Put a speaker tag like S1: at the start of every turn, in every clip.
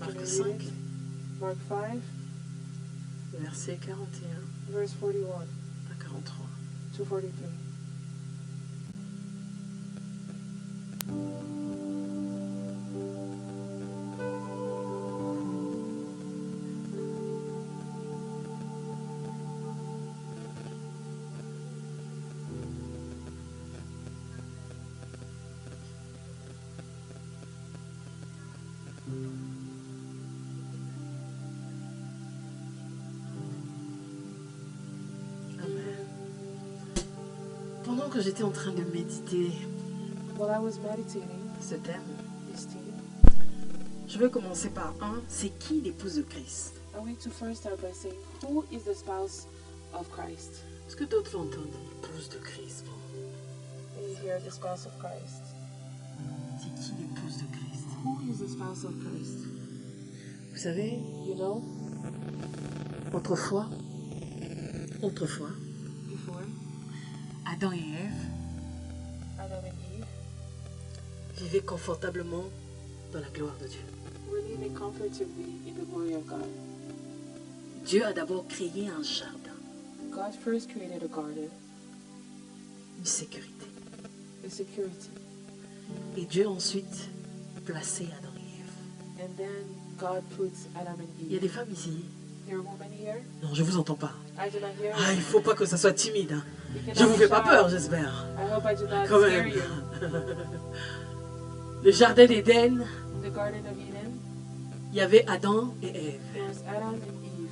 S1: Marc 5,
S2: Mark 5,
S1: verset 41
S2: verse 41
S1: à 43.
S2: to 43.
S1: Amen. Pendant que j'étais en train de méditer
S2: While I was meditating
S1: ce thème,
S2: this theme,
S1: je vais commencer par c'est qui l'épouse de Christ?
S2: I want to first start by saying, who is the spouse of Christ?
S1: Est-ce que d'autres l'entendent? L'épouse de Christ. Bon.
S2: Is here the spouse of Christ?
S1: C'est qui l'épouse de Christ?
S2: Who is the spouse of Christ?
S1: Vous savez,
S2: You know,
S1: autrefois,
S2: before
S1: Adam et Ève
S2: Adam and Eve
S1: vivaient confortablement dans la gloire de Dieu.
S2: were living comfortably in the glory of God.
S1: Dieu a d'abord créé un jardin,
S2: God first created a garden,
S1: une sécurité.
S2: a security,
S1: Et Dieu a ensuite placé Adam et Ève.
S2: and then God puts Adam and
S1: Il y a
S2: Eve.
S1: des femmes ici.
S2: There are women here.
S1: Non, je vous entends pas.
S2: I do not hear
S1: Ah,
S2: you.
S1: il faut pas que ça soit timide. Hein.
S2: You cannot
S1: Je vous fais
S2: be
S1: pas
S2: shy.
S1: peur, j'espère.
S2: I hope I do not
S1: Quand
S2: scare
S1: même.
S2: you.
S1: Le jardin d'Éden,
S2: The Garden of Eden,
S1: il y avait Adam et Ève.
S2: there was Adam and Eve.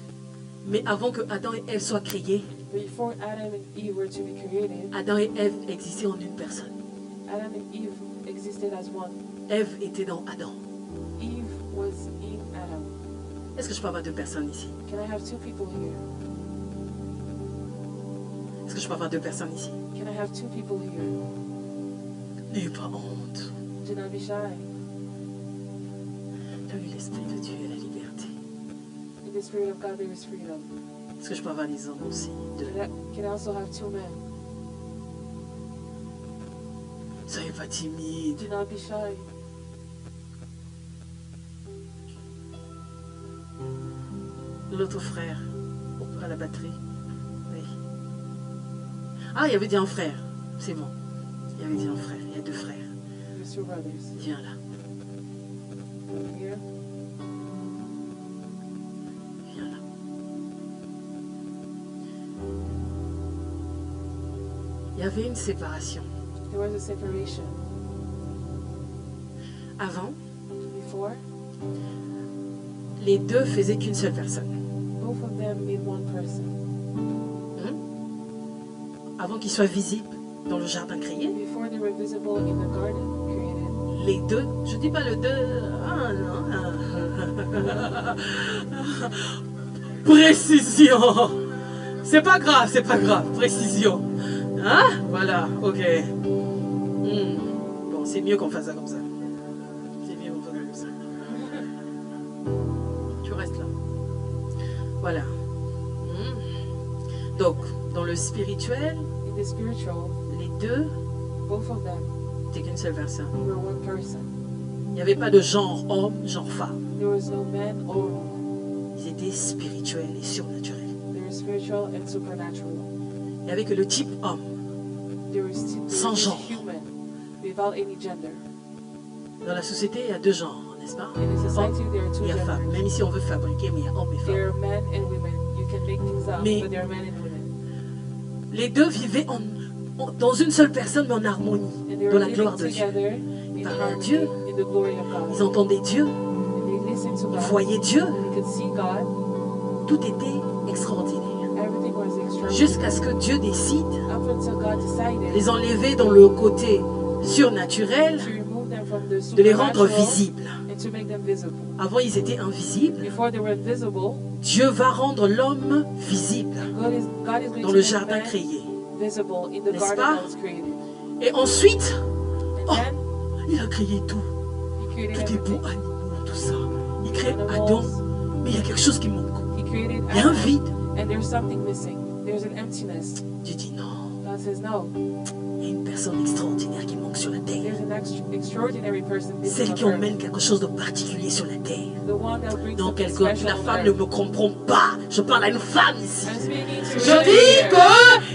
S1: Mais avant que Adam et Ève soient créés,
S2: Before Adam and Eve were to be created,
S1: Adam et Ève existaient en une personne.
S2: Adam and Eve existed as one.
S1: Ève était dans Adam.
S2: Eve was in Adam.
S1: Est-ce que je peux avoir deux personnes ici?
S2: Can I have two people here?
S1: Est-ce que je peux avoir deux personnes ici?
S2: Can I have two people here?
S1: N'ayez pas honte.
S2: Do not be shy.
S1: Dans l'Esprit de Dieu et la liberté.
S2: In the Spirit of God there is freedom.
S1: Est-ce que je peux avoir les hommes aussi? Deux.
S2: Can I also have two men?
S1: Soyez pas timide.
S2: Do not be shy.
S1: L'autre frère à la batterie. Oui. Ah, il y avait dit un frère. C'est bon. Il y avait dit un frère. Il y a deux frères.
S2: There's two brothers.
S1: Viens là.
S2: Here.
S1: Viens là. Il y avait une séparation.
S2: There was a separation.
S1: Avant,
S2: Before,
S1: les deux faisaient qu'une seule personne.
S2: both of them made one person.
S1: Avant qu'ils soient visibles dans le jardin créé,
S2: Before they were visible in the garden created.
S1: les deux, je dis pas le deux, ah non. Précision. C'est pas grave, précision. Hein? Voilà, ok. Bon, c'est mieux qu'on fasse ça comme ça. C'est mieux qu'on fasse ça comme ça. Tu restes là. Voilà. Donc, dans le spirituel,
S2: In the spiritual,
S1: les deux
S2: both of them
S1: n'étaient qu'une seule personne.
S2: were one person.
S1: Il n'y avait pas de genre homme, genre femme.
S2: There was no man or woman.
S1: Ils étaient spirituels et surnaturels.
S2: They were spiritual and supernatural.
S1: Il n'y avait que le type homme.
S2: They were still
S1: Sans genre.
S2: human, without any gender.
S1: Dans la société, il y a deux genres, n'est-ce pas?
S2: In the society,
S1: Homme
S2: there are two
S1: et femme.
S2: genders.
S1: Même ici, on veut fabriquer, mais il y a homme et
S2: There
S1: femme.
S2: are men and women. You can make things up,
S1: Mais-
S2: but there are men and women.
S1: Les deux vivaient dans une seule personne, mais en harmonie,
S2: And they
S1: dans
S2: were
S1: la
S2: living
S1: gloire de Dieu.
S2: together in
S1: parlaient à
S2: harmony,
S1: Dieu.
S2: in the glory of God.
S1: Ils entendaient Dieu,
S2: And they listened to
S1: ils
S2: God.
S1: voyaient Dieu.
S2: They could see God.
S1: Tout était extraordinaire.
S2: Everything was extraordinary.
S1: Jusqu'à ce que Dieu décide
S2: Up until God
S1: de
S2: decided
S1: les enlever dans le côté surnaturel,
S2: to remove them from the
S1: de les rendre
S2: supernatural
S1: visibles.
S2: and to make them visible.
S1: Avant, ils étaient invisibles.
S2: Before they were visible,
S1: Dieu va rendre l'homme visible
S2: God is going
S1: dans
S2: to
S1: le
S2: make
S1: jardin
S2: man
S1: créé.
S2: visible in the
S1: N'est-ce
S2: garden
S1: pas?
S2: that was created.
S1: Et ensuite,
S2: And then
S1: il a créé tout.
S2: he created
S1: Tout est beau,
S2: everything.
S1: animaux, tout ça. Il crée Adam,
S2: Animals.
S1: mais il y a quelque chose qui manque.
S2: He created
S1: Il y a un
S2: Adam,
S1: vide.
S2: and there's something missing. There's an emptiness.
S1: Dieu dit non.
S2: God says no.
S1: Il y a une personne extraordinaire qui manque sur la terre.
S2: There's an extraordinary person
S1: Celle
S2: missing
S1: qui
S2: on earth.
S1: emmène quelque chose de particulier sur la terre.
S2: The one that brings
S1: Non,
S2: something
S1: quelqu'un,
S2: special
S1: la
S2: on
S1: femme ne
S2: earth.
S1: me comprend pas. Je parle à une femme ici.
S2: I'm speaking to
S1: Je
S2: women
S1: dis
S2: here.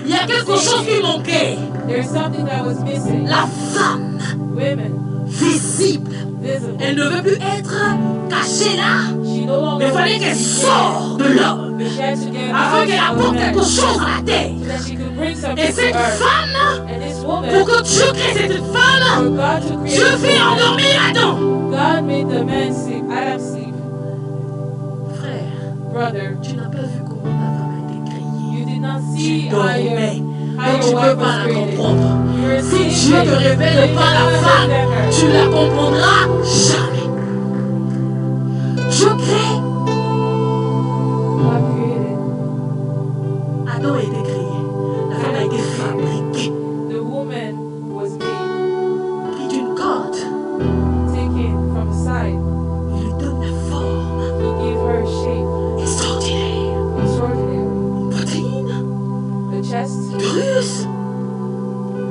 S1: qu'il y a quelque chose qui manquait.
S2: There's something that was missing.
S1: La femme
S2: Women,
S1: visible.
S2: visible.
S1: Elle ne veut plus être cachée là.
S2: She no longer
S1: Mais il fallait
S2: wants to
S1: qu'elle
S2: be
S1: sorte de l'homme.
S2: But she has to get
S1: Afin
S2: out
S1: qu'elle
S2: of
S1: apporte
S2: man
S1: quelque chose à la terre.
S2: so that she could bring
S1: Et
S2: something to
S1: cette
S2: earth.
S1: femme,
S2: And this
S1: pour
S2: woman,
S1: que Dieu crée cette
S2: for
S1: femme,
S2: God to create
S1: Dieu
S2: this
S1: fait
S2: woman,
S1: endormir Adam.
S2: God made the man sleep, Adam sleep.
S1: Frère,
S2: Brother,
S1: tu n'as pas vu comment ta femme a été créée.
S2: you did not
S1: Tu
S2: see
S1: dormais.
S2: how
S1: Donc tu
S2: your
S1: ne peux
S2: wife
S1: pas
S2: was
S1: la
S2: created.
S1: comprendre.
S2: You were
S1: Si
S2: seeing
S1: Dieu ne
S2: things, so
S1: révèle
S2: you
S1: pas la
S2: cannot
S1: femme,
S2: understand her.
S1: tu la comprendras jamais. Dieu crée.
S2: God created.
S1: Adam a été créé. La femme a été fabriquée.
S2: The woman was made,
S1: Pris d'une corde,
S2: taken from the side.
S1: il lui donne la forme
S2: He gave her a shape,
S1: extraordinaire.
S2: extraordinary.
S1: Une poitrine,
S2: The chest,
S1: l'utérus.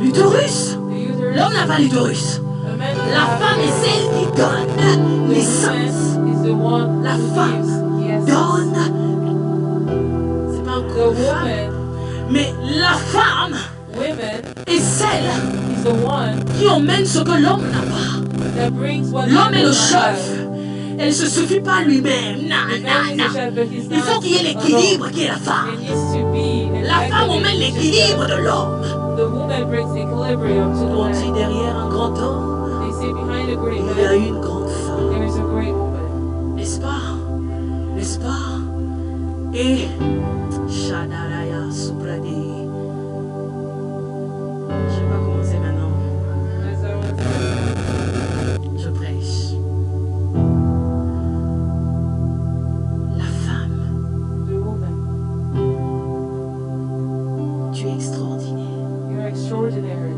S1: L'utérus.
S2: the uterus.
S1: L'homme n'a pas l'utérus.
S2: A man does
S1: La
S2: not
S1: femme
S2: have
S1: est celle qui donne
S2: The
S1: naissance.
S2: woman is the one
S1: La
S2: who
S1: femme
S2: gives the essence.
S1: donne. C'est pas un
S2: The
S1: coup de femme,
S2: woman,
S1: mais la femme
S2: women,
S1: est celle
S2: is the one
S1: qui emmène ce que l'homme n'a pas.
S2: that brings what
S1: L'homme est le
S2: does not have.
S1: chef. Elle ne se suffit pas lui-même.
S2: The
S1: Non,
S2: man
S1: non,
S2: is the
S1: non.
S2: chef, but he's
S1: Il faut
S2: not
S1: qu'il y ait l'équilibre qui est la
S2: alone.
S1: femme.
S2: It needs to be an
S1: La femme emmène
S2: equilibrium.
S1: l'équilibre de l'homme.
S2: The woman brings equilibrium to the
S1: On dit
S2: man.
S1: derrière un grand homme,
S2: They say behind a great
S1: il y a
S2: man,
S1: une grande femme.
S2: there is a great woman.
S1: N'est-ce pas? N'est-ce pas? Et Shadaraya Subrade. Je vais pas commencer maintenant.
S2: As I was
S1: Je prêche. La femme,
S2: the woman,
S1: tu es extraordinaire.
S2: you're extraordinary.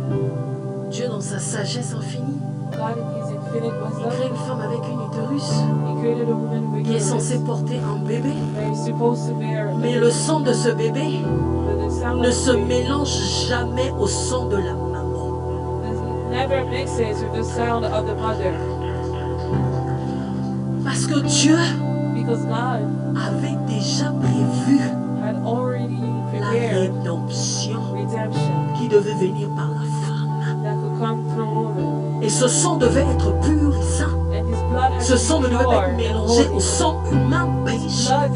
S1: Dieu, dans sa sagesse infinie,
S2: God in His infinite
S1: il
S2: wisdom,
S1: crée une femme avec une utérus
S2: He created a woman with
S1: qui est
S2: uterus
S1: censée porter un bébé.
S2: that is supposed to bear.
S1: Mais le sang de ce bébé
S2: But the sound
S1: ne
S2: of
S1: se
S2: the baby
S1: mélange jamais au sang de la maman.
S2: never mixes with the sound of the mother,
S1: Parce que Dieu
S2: because God
S1: avait déjà prévu
S2: had already
S1: la
S2: prepared
S1: rédemption
S2: redemption
S1: qui devait venir par la femme.
S2: that could come through woman,
S1: Et ce sang devait être pur et saint.
S2: and His blood had
S1: Ce sang
S2: to
S1: ne
S2: be
S1: devait
S2: pure
S1: pas être
S2: and
S1: mélangé au
S2: holy.
S1: sang humain
S2: His
S1: péché.
S2: blood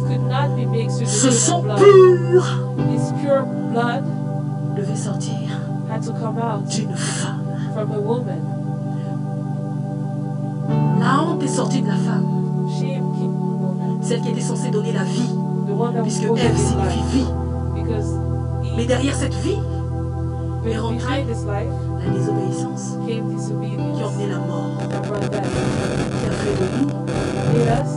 S2: could not be mixed with
S1: Ce
S2: the
S1: sang
S2: human blood.
S1: pur
S2: His pure blood
S1: devait sortir
S2: had to come out
S1: d'une femme.
S2: from a woman.
S1: La honte est sortie de la femme,
S2: Shame came from a woman,
S1: celle qui était censée donner la vie,
S2: the one that was
S1: puisque
S2: supposed to
S1: Ève
S2: give
S1: signifie
S2: life,
S1: vie.
S2: because
S1: Mais
S2: Eve,
S1: derrière cette vie, est rentrée
S2: behind this life
S1: la désobéissance
S2: came
S1: qui a
S2: disobedience
S1: emmené la mort,
S2: that brought death.
S1: qui a fait de nous,
S2: Made us,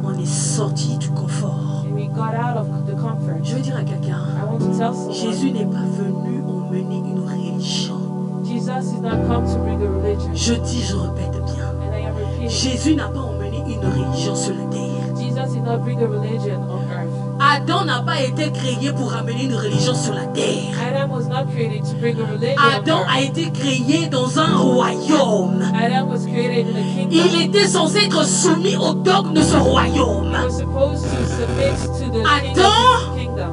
S1: on est sorti du confort.
S2: and we got out of the comfort.
S1: Je veux dire à quelqu'un,
S2: I want to tell someone,
S1: Jésus n'est pas venu emmener une religion.
S2: Jesus is not come to bring a religion.
S1: Je dis, je répète bien,
S2: And I am repeating,
S1: Jésus n'a pas emmené une religion sur la terre.
S2: Jesus did not bring a religion on earth.
S1: Adam n'a pas été créé pour amener une religion sur la terre.
S2: Adam was not created to bring a religion on
S1: Adam
S2: earth.
S1: a été créé dans un royaume.
S2: Adam was created in a kingdom.
S1: Il était censé être soumis au dogme de ce royaume.
S2: He was supposed to submit to the king
S1: Adam
S2: of his kingdom.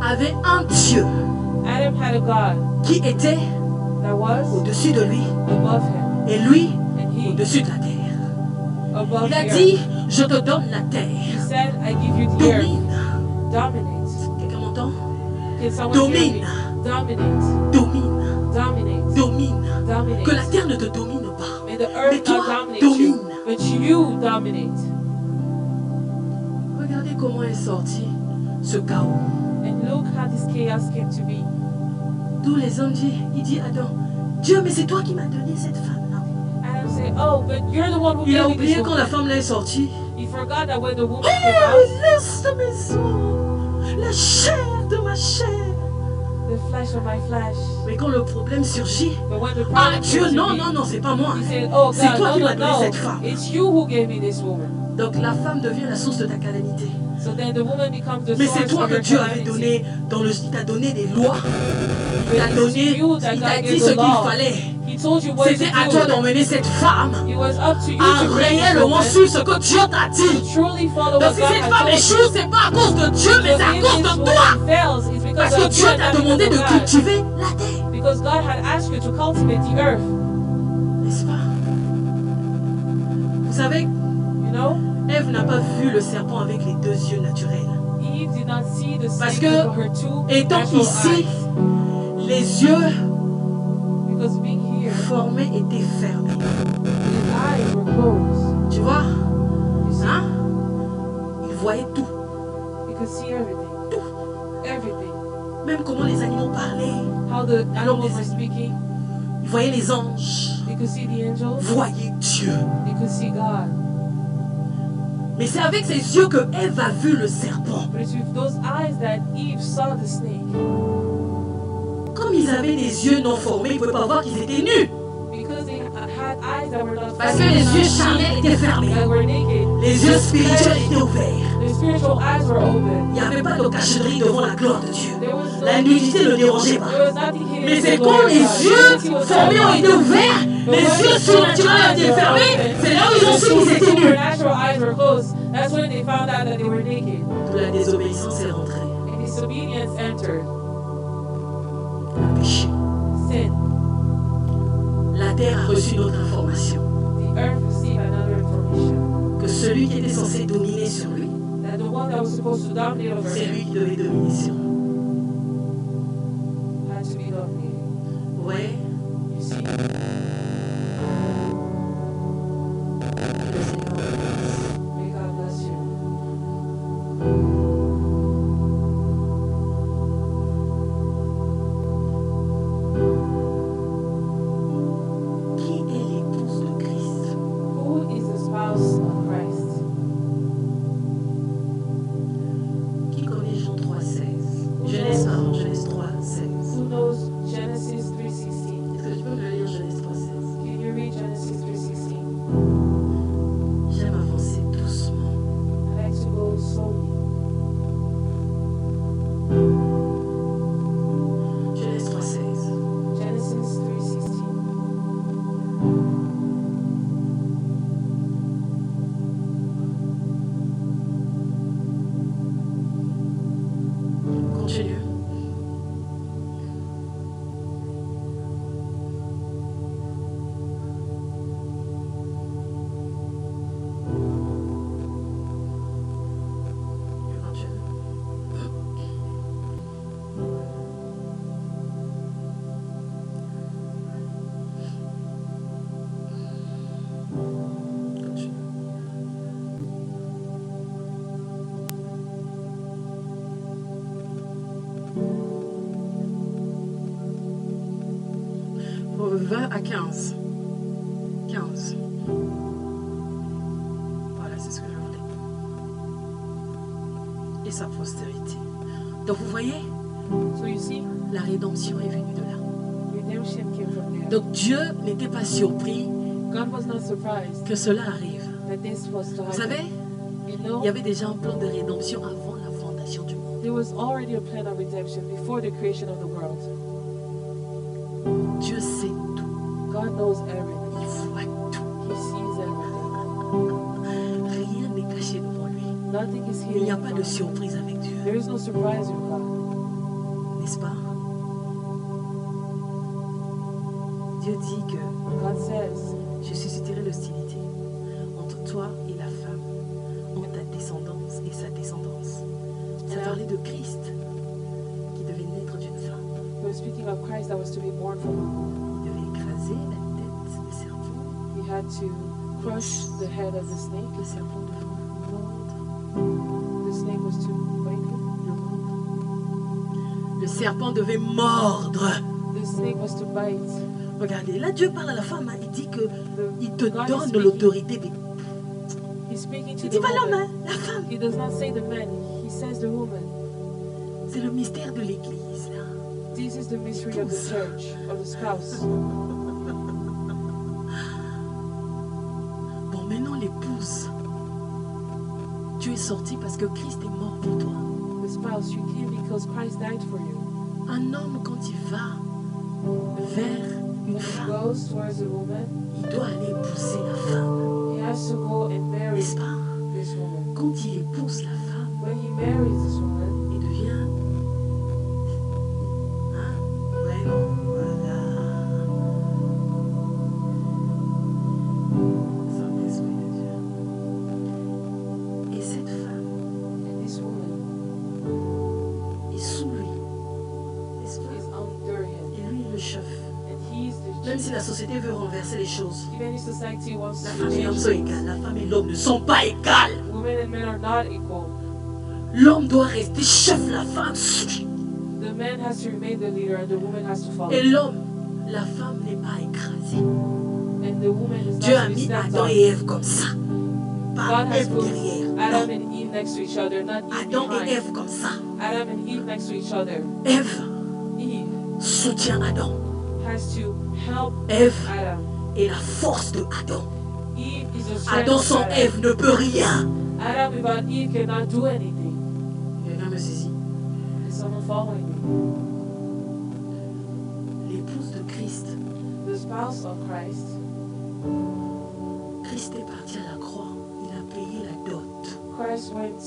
S1: avait un Dieu
S2: Adam had a God
S1: qui était
S2: that was
S1: au-dessus de lui
S2: above him,
S1: et lui
S2: and he
S1: au-dessus de la terre.
S2: above
S1: Il a
S2: the
S1: dit,
S2: earth.
S1: je te donne la
S2: He
S1: terre.
S2: said, I give you the earth.
S1: Domine.
S2: Dominate.
S1: Quelqu'un m'entend?
S2: Can someone hear me?
S1: Domine.
S2: Dominate.
S1: Domine.
S2: Dominate.
S1: Domine.
S2: Dominate.
S1: Que la terre ne te domine pas.
S2: May the
S1: Mais
S2: earth
S1: toi,
S2: not dominate
S1: domine.
S2: you, but you dominate.
S1: Regardez comment est sorti ce chaos.
S2: And look how this chaos came to be.
S1: Tous les hommes disent, il dit Adam, Dieu, mais c'est toi qui m'as donné cette femme-là.
S2: Adam said, oh, but you're the one who
S1: Il a
S2: gave me
S1: oublié
S2: this
S1: quand la
S2: woman.
S1: femme là est sortie.
S2: He forgot that when the woman
S1: Oh,
S2: came out,
S1: laisse mes os, la chair de ma chair.
S2: the flesh of my flesh.
S1: Mais quand le problème surgit,
S2: But when the
S1: ah
S2: problem
S1: Dieu,
S2: came to
S1: non,
S2: me,
S1: non, non, c'est pas moi.
S2: he said, oh
S1: C'est
S2: God,
S1: toi
S2: no,
S1: qui
S2: no,
S1: m'as donné
S2: no.
S1: cette femme.
S2: It's you who gave me this woman.
S1: Donc la femme devient la source de ta calamité.
S2: So then the woman becomes the
S1: Mais c'est
S2: source
S1: toi
S2: of
S1: que
S2: your
S1: Dieu avait
S2: calamity.
S1: donné il t'a donné des lois.
S2: But it's you that
S1: Il
S2: God
S1: t'a
S2: gave
S1: dit
S2: the
S1: ce qu'il
S2: law.
S1: fallait.
S2: He told you what to
S1: C'était à toi
S2: do.
S1: d'emmener cette femme
S2: It was up to you
S1: à
S2: to bring this
S1: réellement
S2: woman
S1: suivre ce que Dieu t'a
S2: to
S1: dit.
S2: truly follow
S1: Donc
S2: what
S1: si
S2: God
S1: cette
S2: has
S1: femme
S2: told you.
S1: échoue, c'est pas à cause de Dieu, mais
S2: So
S1: c'est à
S2: if
S1: cause
S2: this
S1: de toi.
S2: woman fails, it's because
S1: Parce que
S2: of
S1: Dieu
S2: you and
S1: t'a
S2: not
S1: demandé
S2: because
S1: de
S2: of God.
S1: cultiver la terre.
S2: Because God had asked you to cultivate the earth.
S1: N'est-ce pas? Vous savez,
S2: You know?
S1: Ève n'a pas vu le serpent avec les deux yeux naturels.
S2: Eve did not see the
S1: Parce
S2: snake
S1: que,
S2: with her two
S1: étant
S2: natural
S1: ici,
S2: eyes.
S1: les yeux
S2: Because being here,
S1: formés étaient fermés.
S2: his eyes were closed.
S1: Tu vois?
S2: You see?
S1: Hein? Il voyait tout.
S2: You could see everything. Everything.
S1: Même comment les animaux parlaient.
S2: How the animals were speaking.
S1: Il voyait les anges.
S2: You could see the angels.
S1: Voyait Dieu.
S2: You could see God.
S1: Mais c'est avec ses yeux que Ève a vu le serpent.
S2: But it's with those eyes that Eve saw the snake.
S1: Comme ils avaient des yeux non formés, ils ne pouvaient pas voir qu'ils étaient nus.
S2: Because they had eyes that were not
S1: Parce que les yeux charnels étaient fermés.
S2: that were naked.
S1: Les yeux spirituels étaient ouverts.
S2: The spiritual eyes were open.
S1: Il n'y avait pas de cacheterie devant la gloire de Dieu.
S2: There was no,
S1: La nudité ne dérangeait pas.
S2: there was nothing hidden.
S1: Mais
S2: in
S1: c'est
S2: the
S1: quand
S2: glory
S1: les
S2: of God.
S1: yeux
S2: He was
S1: formés ont
S2: open.
S1: été ouverts, les yeux surnaturels ont été fermés, c'est là où ils ont su qu'ils étaient nus.
S2: Supernatural eyes were closed. That's when they found out that they were naked.
S1: D'où la désobéissance est rentrée.
S2: And disobedience entered.
S1: Le péché.
S2: Sin.
S1: La terre a reçu une autre information.
S2: The earth received another information.
S1: Que celui qui était censé dominer sur lui,
S2: That the one that was supposed to dominate over
S1: c'est
S2: him
S1: lui qui devait dominer sur lui.
S2: had to be dominated.
S1: Ouais.
S2: You see?
S1: Que le Seigneur vous bénisse.
S2: May God bless you.
S1: Qui est l'épouse de Christ?
S2: Who is the spouse of Christ?
S1: Qui connaît Jean 3,16? Genèse 3,16.
S2: Who knows Genesis 3:16?
S1: Est-ce que tu peux me lire Genèse 3,16?
S2: Can you read Genesis 3:16?
S1: J'aime avancer doucement.
S2: I like to go slowly.
S1: Genèse 3,16.
S2: Genesis 3:16.
S1: Continue. Au 20 à 15. 15. Voilà, c'est ce que je voulais. Et sa postérité. Donc vous voyez,
S2: So you see,
S1: la rédemption est venue de là.
S2: redemption came from there.
S1: Donc Dieu n'était pas surpris
S2: God was not surprised
S1: que cela arrive.
S2: that this was to
S1: Vous
S2: happen.
S1: savez,
S2: You
S1: il
S2: know,
S1: y avait déjà un plan de rédemption avant la fondation du monde.
S2: there was already a plan of redemption before the creation of the world.
S1: Dieu sait tout.
S2: God knows everything.
S1: Il voit tout.
S2: He sees everything.
S1: Rien n'est caché devant lui.
S2: Nothing is
S1: Il n'y a
S2: hidden.
S1: pas
S2: from
S1: de
S2: him.
S1: surprise avec Dieu.
S2: There is no surprise with God.
S1: N'est-ce pas? Dieu dit que
S2: God says,
S1: je susciterai l'hostilité entre toi et la femme, entre ta descendance et sa descendance. Ça parlait de Christ qui devait naître d'une femme.
S2: he was speaking of Christ that was to be born from a woman.
S1: Il devait écraser la tête du serpent.
S2: He had to crush the head of the snake.
S1: Le serpent devait mordre
S2: The snake was to bite him.
S1: le monde. Le serpent devait mordre.
S2: The snake was to bite.
S1: Regardez, là Dieu parle à la femme, hein, il dit que il te
S2: God is
S1: donne
S2: speaking.
S1: l'autorité. Mais
S2: He's speaking to
S1: il
S2: the
S1: dit pas l'homme,
S2: woman.
S1: hein, la femme.
S2: He does not say the man, he says the woman.
S1: C'est le mystère de l'Église. Là.
S2: This is the mystery of the church, of the spouse.
S1: Bon, maintenant l'épouse. Dieu tu es sorti parce que Christ est mort pour toi.
S2: The spouse, you came because Christ died for you.
S1: Un homme, quand il va vers une
S2: When he
S1: femme,
S2: goes towards a woman,
S1: il doit aller épouser la femme.
S2: he has to go and marry
S1: N'est-ce pas?
S2: this woman.
S1: Quand il épouse la femme,
S2: When he marries this woman,
S1: il devient... Hein? Ouais, non, voilà. Saint-Esprit de Dieu. Et cette femme
S2: and this woman
S1: est sous lui. N'est-ce pas?
S2: is under him.
S1: Et lui est le chef.
S2: And he's
S1: Même
S2: the
S1: si la société veut renverser les choses,
S2: even if society wants
S1: la
S2: to
S1: femme et l'homme
S2: change
S1: sont
S2: things,
S1: égales. La femme et l'homme ne sont pas égales.
S2: women and men are not equal.
S1: L'homme doit rester chef, la femme suit.
S2: The man has to remain the leader and the woman has to follow.
S1: Et l'homme, la femme n'est pas écrasée.
S2: And the woman is
S1: Dieu
S2: not
S1: a
S2: to be
S1: mis
S2: stepped
S1: Adam
S2: on.
S1: et Ève comme ça. Pas
S2: God has
S1: Ève
S2: put
S1: derrière.
S2: Adam
S1: Non.
S2: and Eve next to each other, not Eve
S1: Adam et
S2: behind.
S1: Ève comme ça.
S2: Adam and Eve next to each other.
S1: Ève
S2: Eve
S1: soutient Adam.
S2: has to help
S1: Ève
S2: Adam.
S1: est la force de Adam.
S2: Eve is the strength
S1: Adam
S2: of
S1: sans
S2: Adam.
S1: Ève ne peut rien.
S2: Adam without Eve cannot do anything.
S1: Quelqu'un me saisit.
S2: Is someone following me?
S1: L'épouse de Christ.
S2: The spouse of Christ.
S1: Christ est parti à la croix. Il a payé la dot.
S2: Christ went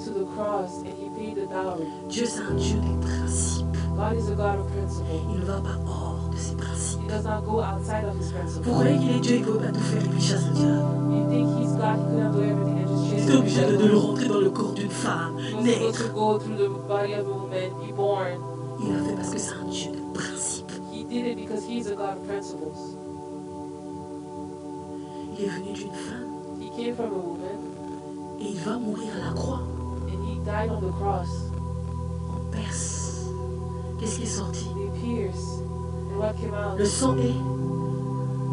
S2: to the cross and he paid the dowry.
S1: Dieu, c'est un Dieu des principes.
S2: God is a God of principle.
S1: Il ne va pas hors de ses principes.
S2: He does not go outside of his
S1: Vous
S2: principle.
S1: croyez qu'il est Dieu, il ne peut pas tout faire et puis chasse le diable.
S2: You think he's God, he couldn't do everything and just
S1: Il
S2: chase
S1: était obligé
S2: the
S1: de le
S2: devil.
S1: rentrer dans le corps d'une femme.
S2: He was
S1: Nègre.
S2: supposed to go through the body of a woman, be born.
S1: Il a fait parce que c'est un Dieu de principe.
S2: He did it because he's a God of principles.
S1: Il est venu d'une femme
S2: He came from a woman
S1: et il va mourir à la croix.
S2: and he died on the cross.
S1: En Perse. Qu'est-ce qui est sorti?
S2: They pierced. And what came out?
S1: Le sang est.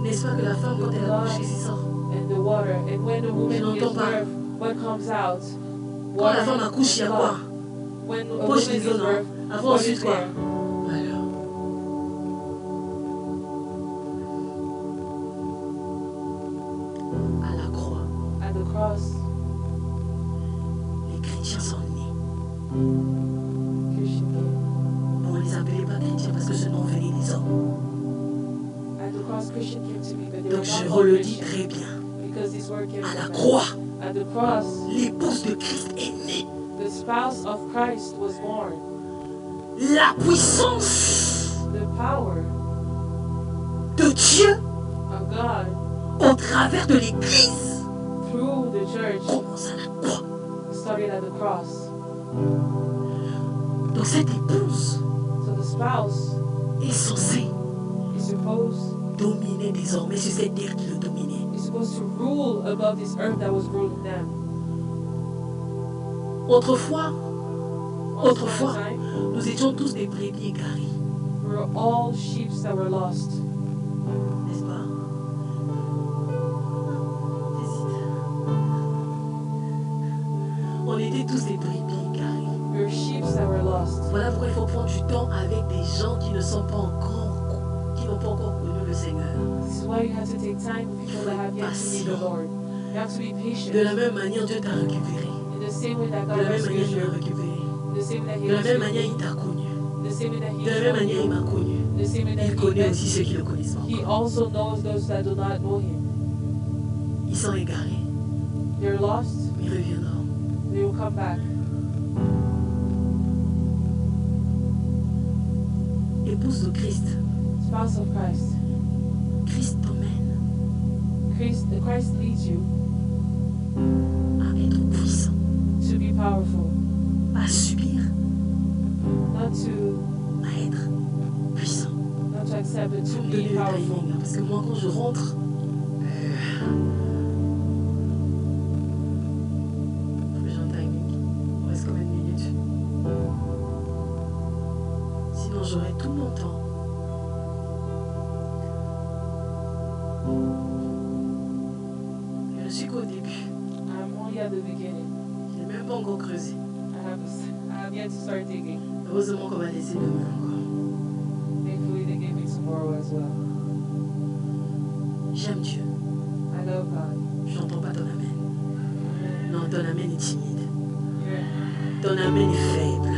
S1: N'est-ce pas que la femme, quand elle accouche, qu'est-ce qui sort?
S2: And the water. And when the woman
S1: Je
S2: gives
S1: n'entends pas.
S2: birth, what comes out?
S1: Quand la femme accouche, il y a quoi?
S2: When a
S1: Poche
S2: woman
S1: des
S2: gives
S1: os, non?
S2: birth,
S1: Avant,
S2: what
S1: ensuite
S2: is
S1: quoi?
S2: there?
S1: Alors. À la croix,
S2: At the cross,
S1: les chrétiens sont nés.
S2: Christian came.
S1: Bon, on ne les appelait pas chrétiens parce que ce nom venait des hommes.
S2: At the cross, Christian came to me, but they
S1: Donc
S2: were
S1: je
S2: not all
S1: redis
S2: Christian.
S1: très bien.
S2: Because this word came
S1: À la
S2: from
S1: croix,
S2: At the cross,
S1: l'épouse de Christ est née.
S2: the spouse of Christ was born.
S1: La puissance
S2: The power
S1: de Dieu
S2: of God
S1: au travers de l'Église
S2: through the church
S1: commence à la croix.
S2: started at the cross.
S1: Donc cette épouse
S2: So the spouse
S1: est censée
S2: is supposed
S1: dominer désormais sur cette terre qui le dominait.
S2: to rule above this earth that was ruling them.
S1: Autrefois,
S2: Once upon a time,
S1: nous étions tous des brebis égarés,
S2: we were all sheep that were lost.
S1: n'est-ce pas? Hésite. On était tous des brebis égarés.
S2: We were sheep that were lost.
S1: Voilà pourquoi il faut prendre du temps avec des gens qui ne sont pas encore, qui n'ont pas encore connu le Seigneur.
S2: This is why you have to take time with people that have yet to meet the Lord. You have to be patient.
S1: De la même manière, Dieu t'a récupéré.
S2: In the same way that
S1: De
S2: God
S1: la même
S2: rescued
S1: manière, il m'a
S2: you.
S1: récupéré.
S2: The same way that He
S1: De la même
S2: rescued
S1: manière,
S2: you.
S1: il t'a connu.
S2: The same way that He
S1: De la même
S2: showed
S1: manière, il
S2: you.
S1: m'a connu.
S2: The same way that
S1: Il
S2: He
S1: connaît
S2: met
S1: aussi ceux qui ne le connaissent pas
S2: He
S1: encore.
S2: also knows those that do not know Him.
S1: Ils sont égarés,
S2: They're lost,
S1: mais ils reviendront.
S2: they will come back.
S1: Épouse de Christ,
S2: Spouse of Christ.
S1: Christ t'emmène
S2: Christ leads you
S1: à être puissant,
S2: to be powerful,
S1: à subir,
S2: not to
S1: puissant.
S2: accept, but to
S1: Faut me
S2: be
S1: donner le
S2: powerful.
S1: timing, hein, parce que moi, quand je rentre, faut que j'ai un timing. Il reste combien de minutes? Sinon, j'aurai tout mon temps. Je ne suis qu'au début.
S2: I'm only at the beginning.
S1: Je n'ai même pas encore creusé.
S2: I have yet to start digging.
S1: Heureusement qu'on va laisser demain encore.
S2: Thankfully, they gave me tomorrow as well.
S1: J'aime Dieu.
S2: I love God.
S1: Je n'entends pas ton amen. Non, ton amen est timide.
S2: Yeah.
S1: Ton amen est faible.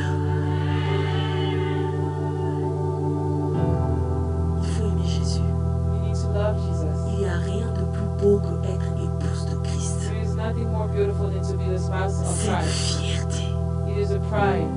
S1: Il faut aimer Jésus.
S2: You need to love Jesus.
S1: Il n'y a rien de plus beau que être épouse de Christ.
S2: There is nothing more beautiful than to be the spouse of
S1: C'est une
S2: Christ.
S1: fierté.
S2: It is a pride.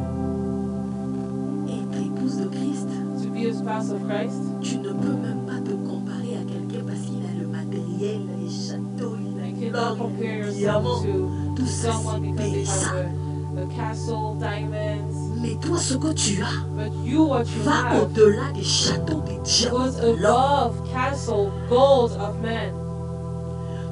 S1: Être épouse de Christ,
S2: To be a spouse of Christ,
S1: tu ne peux même pas te comparer à quelqu'un parce qu'il a le matériel, il a les châteaux, il a
S2: you
S1: l'or,
S2: cannot compare
S1: il a les
S2: yourself
S1: diamants.
S2: to
S1: Tout ça,
S2: someone
S1: c'est
S2: because they
S1: péissant.
S2: have a castle, diamonds.
S1: Mais toi, ce que tu as
S2: But you, what you
S1: va
S2: have,
S1: au-delà des châteaux, des diamants,
S2: goes
S1: de l'or.
S2: above castle, gold of men.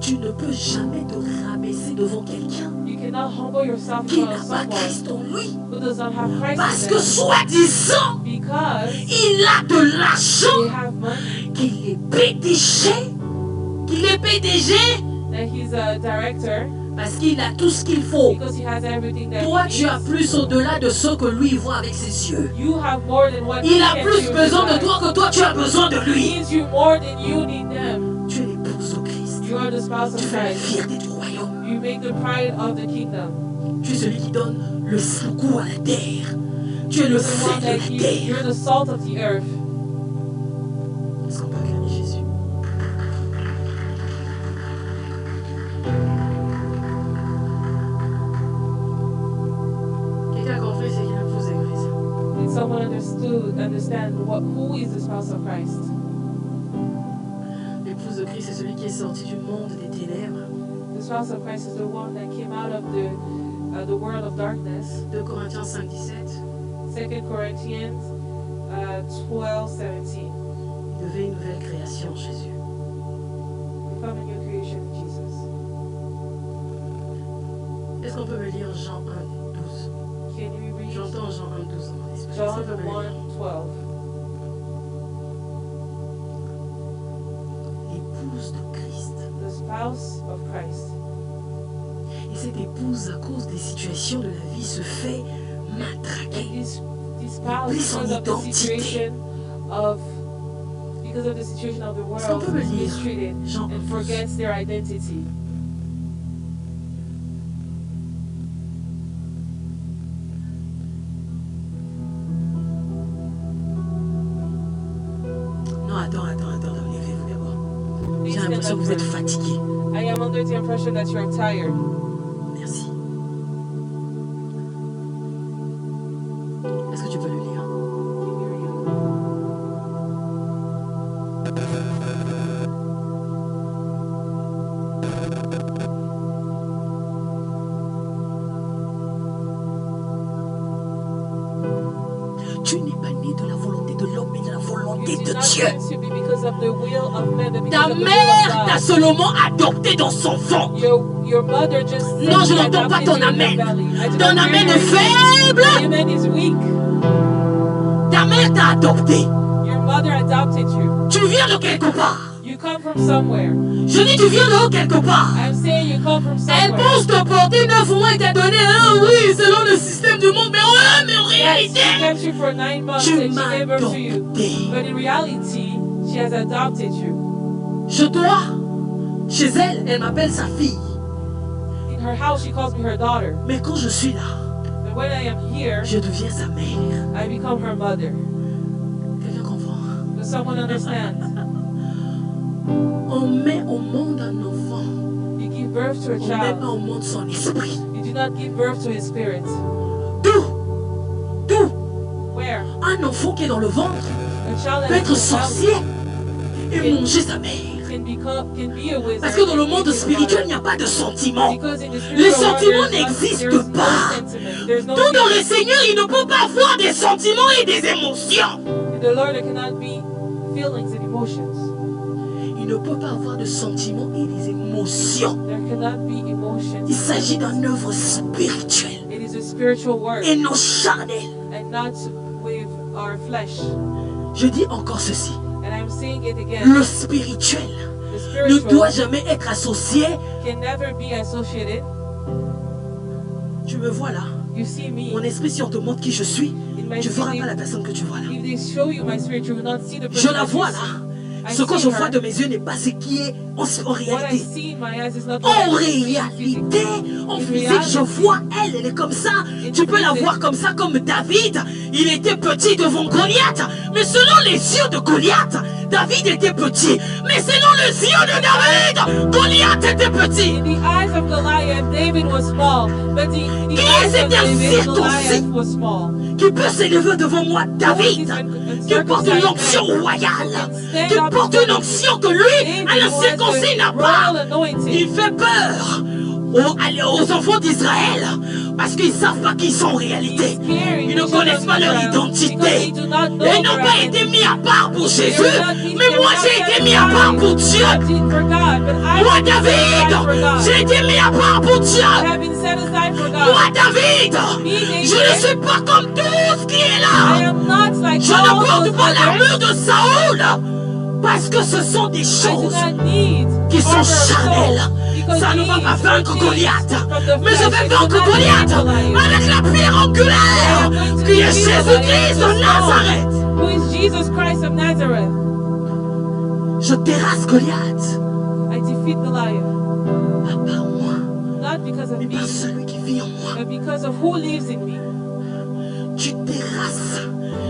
S1: Tu ne peux jamais te rabaisser devant quelqu'un
S2: You cannot humble yourself
S1: qui
S2: in
S1: n'a
S2: front
S1: pas
S2: of someone
S1: Christ en lui.
S2: who does not have Christ
S1: Parce
S2: in
S1: que
S2: them.
S1: soi-disant,
S2: Because
S1: il a de l'argent,
S2: they have money,
S1: qu'il est PDG,
S2: that he's a director,
S1: parce qu'il a tout ce qu'il faut.
S2: because he has everything that
S1: Toi,
S2: he
S1: tu as
S2: needs.
S1: plus au-delà de ce que lui voit avec ses yeux.
S2: You have more than what
S1: Il
S2: he
S1: a
S2: can
S1: plus
S2: do
S1: besoin de
S2: with
S1: toi que toi, tu as besoin de
S2: He
S1: lui.
S2: needs you more than you need them.
S1: Tu es l'épouse de Christ.
S2: You are the spouse
S1: Tu
S2: of
S1: fais la
S2: Christ.
S1: fierté du royaume.
S2: You make the pride of the kingdom.
S1: Tu es celui qui donne le foucou à la terre. Tu es le
S2: You're the
S1: sel
S2: one
S1: de
S2: that
S1: la terre.
S2: you're the salt of the earth.
S1: Est-ce qu'on peut acclamer Jésus? Quelqu'un a compris c'est qui l'épouse de Christ.
S2: Did someone understand who is the spouse of Christ?
S1: L'épouse de Christ, c'est celui qui est sorti du monde des ténèbres.
S2: The spouse of Christ is the one that came out of the world of darkness.
S1: 2 Corinthiens 5, 17.
S2: 2 Corinthians 12:17.
S1: Il devait une nouvelle création en Jésus.
S2: Become a new creation in Jesus.
S1: Est-ce qu'on peut me lire Jean 1, 12?
S2: Can we read
S1: J'entends Jean 1, 12 dans mon esprit. Est-ce
S2: John
S1: qu'on peut me le lire?
S2: 1:12?
S1: L'épouse de Christ.
S2: The spouse of Christ.
S1: Et cette épouse, à cause des situations de la vie, se fait
S2: And
S1: matraquer.
S2: this spouse,
S1: Oublie son
S2: because of the
S1: identité.
S2: situation of the
S1: Est-ce qu'on
S2: world,
S1: peut me
S2: is
S1: lire
S2: mistreated
S1: Jean 1,
S2: and
S1: 12?
S2: forgets their identity.
S1: Non, attends, levez-vous d'abord.
S2: Please
S1: J'ai
S2: stand
S1: l'impression
S2: up
S1: que vous êtes
S2: first.
S1: fatigué.
S2: I am under the impression that you are tired.
S1: Merci. Est-ce que tu peux le lire? Tu n'es pas né de la volonté de l'homme, mais de la volonté
S2: You
S1: de
S2: did not
S1: Dieu.
S2: meant to be because of the will of man, but because
S1: Ta
S2: of the will
S1: mère t'a
S2: of God.
S1: seulement adopté dans son ventre.
S2: Your mother just
S1: Non, je
S2: simply
S1: n'entends pas
S2: adopted
S1: ton
S2: you in her
S1: amen.
S2: belly. I do
S1: Ton
S2: not
S1: amen
S2: hear
S1: est
S2: your
S1: faible.
S2: amen is weak.
S1: Ta mère t'a adopté.
S2: Your mother adopted you.
S1: Tu viens de quelque part.
S2: You come from somewhere.
S1: Je dis tu viens de quelque part.
S2: I'm saying you come from
S1: Elle
S2: somewhere.
S1: pense te porter 9 mois et t'a donné un oui selon le système du monde. Mais ouais, mais en
S2: Yes,
S1: réalité,
S2: she kept you for 9 months
S1: tu
S2: and she
S1: m'as
S2: gave birth to you.
S1: adopté.
S2: But in reality, she has adopted you.
S1: Je dois. Chez elle, elle m'appelle sa fille.
S2: In her house, she calls me her daughter.
S1: Mais quand je suis là,
S2: But when I am here,
S1: je deviens sa mère.
S2: I become her mother.
S1: Quelqu'un comprend?
S2: Does someone understand?
S1: On met au monde un enfant.
S2: You give birth to a
S1: On ne met pas
S2: child.
S1: au monde son esprit.
S2: You do not give birth to his spirit.
S1: Tout.
S2: Where?
S1: Un enfant qui est dans le ventre
S2: A child
S1: peut
S2: that
S1: être
S2: is in
S1: sorcier et manger sa mère.
S2: can be a wizard.
S1: Parce que dans le monde
S2: can be a
S1: spirituel, il n'y
S2: father.
S1: a pas de sentiments.
S2: Because in the
S1: Les
S2: spiritual world,
S1: sentiments
S2: there's
S1: n'existent
S2: no
S1: pas.
S2: sentiment. There's no
S1: Tout dans le
S2: feeling.
S1: Seigneur, il ne peut pas avoir des sentiments et des émotions.
S2: In the Lord, there cannot be feelings and emotions.
S1: Il ne peut pas avoir de sentiments et des émotions.
S2: There cannot be emotions.
S1: Il s'agit d'une œuvre spirituelle
S2: It is a spiritual work
S1: et non charnelle.
S2: and not with our flesh.
S1: Je dis encore ceci.
S2: And I'm saying it again.
S1: Le spirituel
S2: The
S1: ne doit
S2: spiritual
S1: jamais être associé.
S2: can never be associated.
S1: Tu me vois là.
S2: You see me
S1: Mon esprit, si on te montre qui je suis,
S2: in my
S1: tu ne verras
S2: spirit.
S1: pas la personne que tu vois là.
S2: If they show you my spirit, you will not see the
S1: Je
S2: person.
S1: la
S2: that you
S1: vois
S2: see.
S1: là. Ce que
S2: see
S1: je vois
S2: her.
S1: de mes yeux n'est pas ce qui est en
S2: What I
S1: réalité.
S2: see in my eyes is not
S1: En
S2: what I see
S1: réalité, en
S2: In
S1: physique,
S2: reality,
S1: je vois elle est comme ça.
S2: in
S1: Tu peux la
S2: physics,
S1: voir comme ça, comme David. Il était petit devant Goliath. Mais selon les yeux de Goliath, David était petit. Mais selon les yeux de David, Goliath était petit.
S2: In the eyes of Goliath, David was small. But in the
S1: Qui
S2: eyes
S1: est
S2: of
S1: cet
S2: David,
S1: incirconcis
S2: Goliath was small.
S1: qui peut s'élever devant moi, David, qui porte une onction royale, qui porte une onction que lui, un incirconcis, n'a pas. Il fait peur aux enfants d'Israël parce qu'ils ne savent pas qui ils sont en réalité. Ils ne connaissent pas leur identité. Ils n'ont pas été mis à part pour Jésus, mais moi j'ai été mis à part pour Dieu. Moi, David, j'ai été mis à part pour Dieu. Moi, David, je ne suis pas comme tout ce qui est là. Je ne porte pas l'armure de Saoul parce que ce sont des choses qui sont charnelles. Ça ne va pas vaincre Goliath. Mais je vais vaincre Goliath avec la pierre angulaire qui est Jésus-Christ de Nazareth.
S2: Who is Jesus Christ of Nazareth?
S1: Je terrasse Goliath.
S2: I defeat Goliath.
S1: Pas par moi,
S2: Not because of
S1: mais
S2: me,
S1: par celui qui vit en moi.
S2: but because of who lives in me.
S1: Tu terrasses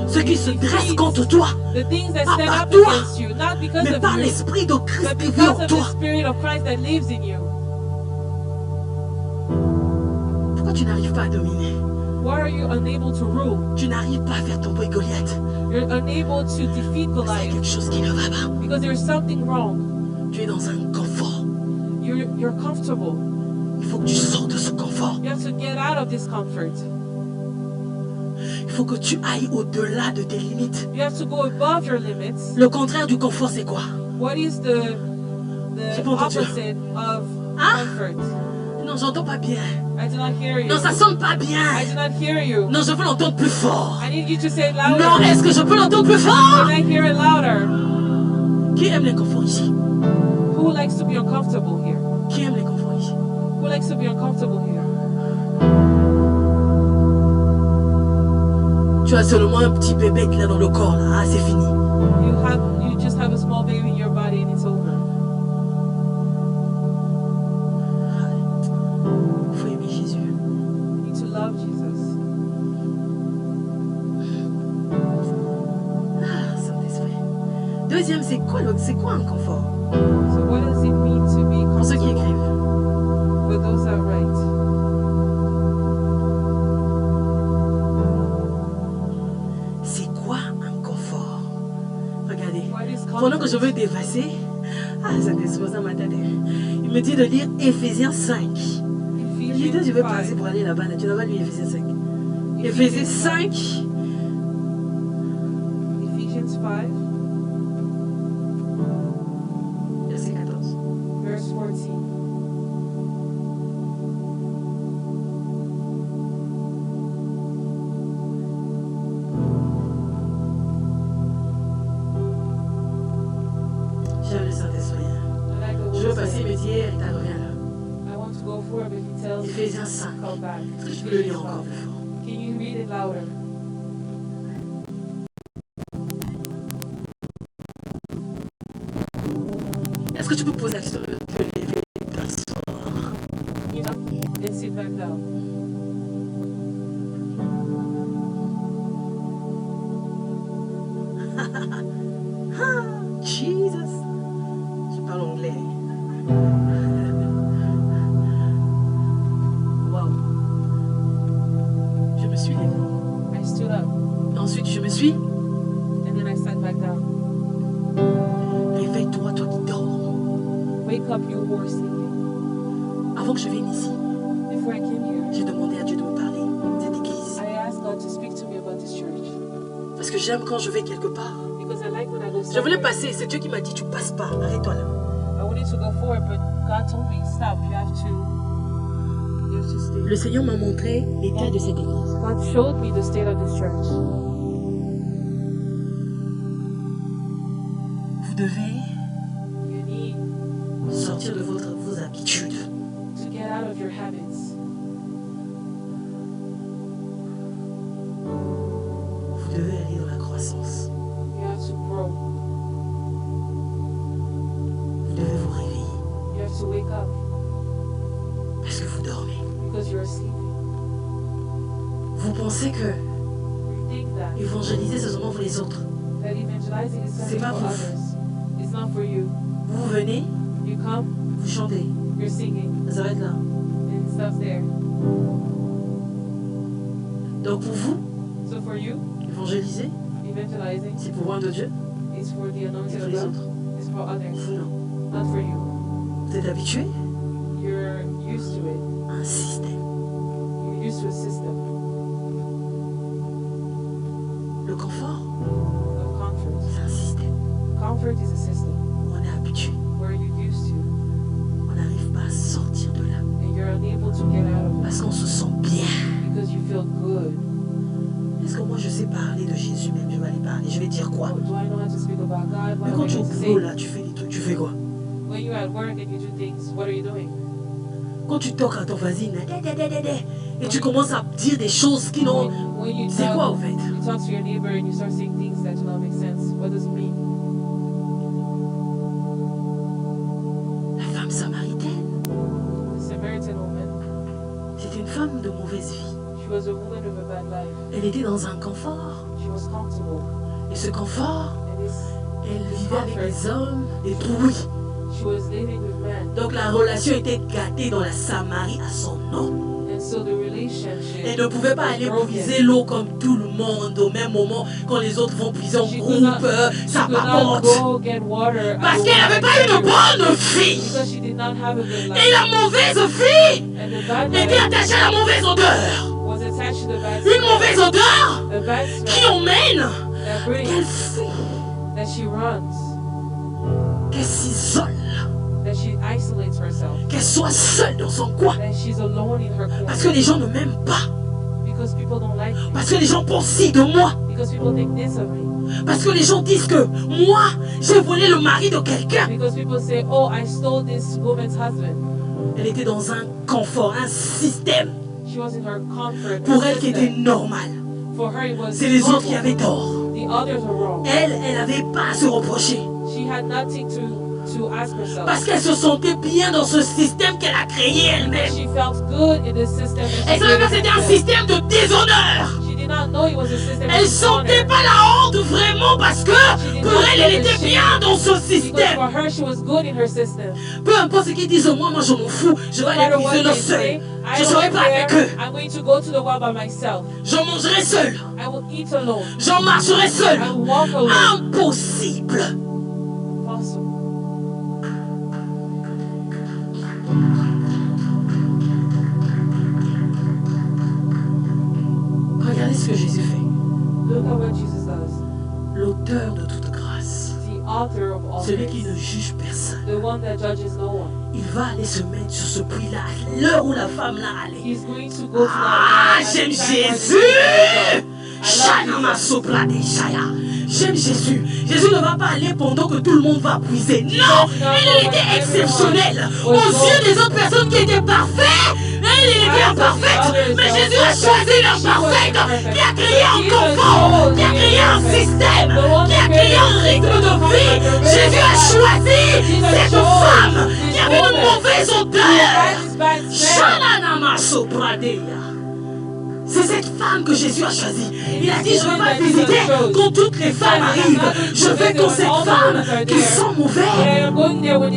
S1: ceux qui se dressent contre toi,
S2: The things that
S1: Pas
S2: stand
S1: par
S2: up
S1: toi,
S2: against you, not because
S1: mais
S2: of
S1: par
S2: you,
S1: l'Esprit de Christ
S2: but
S1: qui vit
S2: because
S1: en
S2: of
S1: toi.
S2: the Spirit of Christ that lives in you.
S1: Pourquoi tu n'arrives pas à dominer?
S2: Why are you unable to rule?
S1: Tu n'arrives pas à faire tomber Goliath.
S2: You're unable to defeat
S1: Il y a
S2: Goliath
S1: quelque chose qui ne va pas.
S2: because there's something wrong.
S1: Tu es dans un confort.
S2: You're comfortable.
S1: Il faut que tu sortes de ce confort.
S2: You have to get out of this comfort.
S1: Il faut que tu ailles au-delà de tes limites.
S2: You have to go above your limits.
S1: Le contraire du confort, c'est quoi?
S2: What is
S1: J'ai
S2: the
S1: pas entendu.
S2: opposite of
S1: Ah?
S2: comfort?
S1: Non, j'entends pas bien.
S2: I do not hear you.
S1: Non, ça sonne pas
S2: I
S1: bien.
S2: do not hear you.
S1: Non, je veux l'entendre plus fort.
S2: I need you to say it louder.
S1: Non, est-ce que je peux l'entendre plus
S2: Can
S1: fort?
S2: I hear it louder?
S1: Qui aime les conforts ici?
S2: Who likes to be uncomfortable here?
S1: Qui aime les conforts ici?
S2: Who likes to be uncomfortable here?
S1: Tu as seulement un petit bébé qui est là dans le corps, là. Ah, c'est fini.
S2: You just have a small baby in your body and it's over.
S1: Il faut aimer Jésus.
S2: You need to love Jesus.
S1: Ah, Saint-Esprit. Deuxième, c'est quoi un confort?
S2: So what does it mean to be
S1: Pour ceux qui
S2: comfortable?
S1: écrivent.
S2: For those that write.
S1: C'est quoi un confort? Regardez.
S2: What is
S1: Pendant que je
S2: comfort?
S1: veux dépasser, Saint-Esprit, ça m'a tardé. Il me dit de lire Éphésiens 5. J'ai dit, je vais passer pour aller là-bas. Là. Tu n'as pas lu Éphésiens 5. Éphésiens 5,
S2: Ephesians 5,
S1: verset 14.
S2: verse 14.
S1: J'aime le Saint-Esprit.
S2: And I go,
S1: Je veux passer, mais hier, il t'a revenu là.
S2: I want to go forward, but he tells me
S1: Éphésiens
S2: to
S1: 5.
S2: come back.
S1: Est-ce que je peux le lire encore plus fort?
S2: Can you read it louder?
S1: Est-ce que tu peux poser la question de lever t'asseoir?
S2: You know, and sit back down.
S1: Jesus. Je parle anglais. Wow. Je me suis levée.
S2: I stood up,
S1: Ensuite, je me suis.
S2: and then I sat back down.
S1: Réveille-toi, toi qui dors.
S2: Wake up, you who are sleeping.
S1: Avant que je vienne ici,
S2: Before I came here,
S1: j'ai demandé à Dieu de me parler de cette église.
S2: I asked God to speak to me about this church.
S1: Parce que j'aime quand je vais quelque part.
S2: Because I like when I go
S1: Je voulais
S2: somewhere.
S1: passer, c'est Dieu qui m'a dit tu passes pas, arrête-toi là.
S2: I wanted to go forward, but God told me, stop, you have to stay.
S1: Le Seigneur m'a montré l'état de cette église.
S2: God showed me the state of this church.
S1: Vous devez
S2: You need
S1: sortir de vos habitudes.
S2: to get out of your habits.
S1: Vous devez aller dans la croissance.
S2: You have to grow. because you're sleeping.
S1: Vous pensez que
S2: You think that
S1: évangéliser, c'est seulement pour les autres.
S2: evangelizing is
S1: C'est
S2: something
S1: pas
S2: for
S1: vous.
S2: others. It's not for you.
S1: Vous venez,
S2: You come,
S1: vous chantez,
S2: you're singing,
S1: ça s'arrête là.
S2: and it stops there.
S1: Donc pour vous,
S2: So for you,
S1: évangéliser,
S2: evangelizing
S1: c'est pour un de Dieu,
S2: is for the
S1: c'est
S2: anointed
S1: pour
S2: of
S1: les
S2: God.
S1: autres.
S2: It's for others,
S1: Vous non.
S2: not for you.
S1: Vous êtes habitué
S2: You're used to it.
S1: à un système.
S2: You're used to a system
S1: Le confort,
S2: of comfort.
S1: c'est un système
S2: Comfort is a system
S1: où on est habitué.
S2: where you're used to,
S1: On n'arrive pas à sortir de là
S2: and you're unable to get out of it
S1: parce qu'on se sent bien.
S2: because you feel good.
S1: Est-ce que moi je sais parler de Jésus même? Je vais aller parler. Je vais dire quoi?
S2: Oh, do I know how to speak about God? What
S1: Mais
S2: am
S1: quand
S2: I
S1: tu es au
S2: going to
S1: boulot
S2: say?
S1: là, tu fais des trucs, tu fais quoi?
S2: When you're at work and you do things, what are you doing?
S1: Quand tu toques à ton voisin et tu commences à dire des choses qui n'ont...
S2: When you
S1: C'est quoi au
S2: talk,
S1: fait?
S2: you talk to your neighbor and you start saying things that do not make sense. What does it mean?
S1: La femme samaritaine,
S2: The Samaritan woman,
S1: c'était une femme de mauvaise vie.
S2: she was a woman of a bad life.
S1: Elle était dans un confort.
S2: She was comfortable.
S1: Et ce confort,
S2: And this,
S1: elle vivait avec des hommes détruits.
S2: she was living with men.
S1: Donc la relation était gâtée dans la Samarie à son nom.
S2: And so the relationship
S1: Elle ne pouvait pas
S2: was
S1: aller
S2: broken.
S1: puiser l'eau comme tout le monde au même moment quand les autres vont puiser en
S2: She
S1: groupe.
S2: could not-
S1: Ça
S2: She could not
S1: papote.
S2: go get water at
S1: Parce
S2: the
S1: qu'elle n'avait pas une bonne fille.
S2: because she did not have a good
S1: Et
S2: life.
S1: la mauvaise fille
S2: And the bad
S1: était
S2: life
S1: attachée à la mauvaise odeur.
S2: was attached to the bad
S1: Une
S2: smell.
S1: mauvaise odeur
S2: A bad
S1: qui
S2: smell
S1: emmène
S2: that
S1: qu'elle
S2: brings
S1: fuit,
S2: that she runs,
S1: qu'elle s'isole,
S2: that she isolates herself,
S1: qu'elle soit seule dans son coin.
S2: that she's alone in her
S1: Parce que
S2: corner
S1: les gens ne m'aiment pas.
S2: because people don't like me,
S1: Parce que les gens pensent si de moi.
S2: because people think this of me,
S1: Parce que les gens disent que moi, j'ai volé le mari de quelqu'un.
S2: because people say, oh, I stole this woman's husband.
S1: Elle était dans un confort, un système
S2: She was in her comfort.
S1: pour
S2: her
S1: elle qui était
S2: system.
S1: normal.
S2: For her, it was
S1: C'est les autres qui
S2: normal.
S1: avaient tort.
S2: The others were wrong.
S1: Elle n'avait pas à se reprocher.
S2: She had nothing to ask herself.
S1: Parce qu'elle se sentait bien dans ce système qu'elle a créé elle-même.
S2: She felt good in the system. and she
S1: Elle savait pas que
S2: created
S1: c'était un
S2: herself.
S1: système de déshonneur.
S2: She did not know it was a system
S1: Elle
S2: of
S1: sentait
S2: dishonor.
S1: pas la honte vraiment parce que pour elle, elle était bien dans ce
S2: Because
S1: système.
S2: for her, she was good in her system.
S1: Peu importe ce qu'ils disent de moi, moi je m'en fous. Je vais
S2: No
S1: aller
S2: matter what
S1: puiser l'eau
S2: they
S1: seule.
S2: say,
S1: Je
S2: I
S1: ne serai
S2: don't
S1: pas avec eux.
S2: care. I'm going to go to the well by myself.
S1: Je mangerai seul.
S2: I will eat alone.
S1: Je marcherai seul.
S2: I will walk alone.
S1: Impossible.
S2: Possible.
S1: Regardez ce que Jésus fait.
S2: Look at what Jesus does.
S1: L'auteur de toute grâce.
S2: The author of all
S1: Celui qui ne
S2: grace.
S1: juge personne.
S2: The one that judges no one.
S1: Il va aller se mettre sur ce puits-là à l'heure où la femme l'a allé.
S2: He's going to go to
S1: Ah,
S2: that well
S1: j'aime
S2: at the time when
S1: Jésus.
S2: the
S1: Shanama sopla de Shaya. J'aime Jésus. Jésus ne va pas aller pendant que tout le monde va puiser. Non, il était exceptionnel. Aux yeux des autres personnes qui étaient parfaites, elle était imparfaite. Mais Jésus a choisi l'imparfaite, qui a créé un confort, qui a créé un système, qui a créé un rythme de vie. Jésus a choisi cette femme qui avait une mauvaise odeur. Shanama sopra de. C'est cette femme que Jésus a choisie. Il a dit, je ne vais pas visiter quand toutes les femmes arrivent. Je vais quand cette femme qui sent mauvais.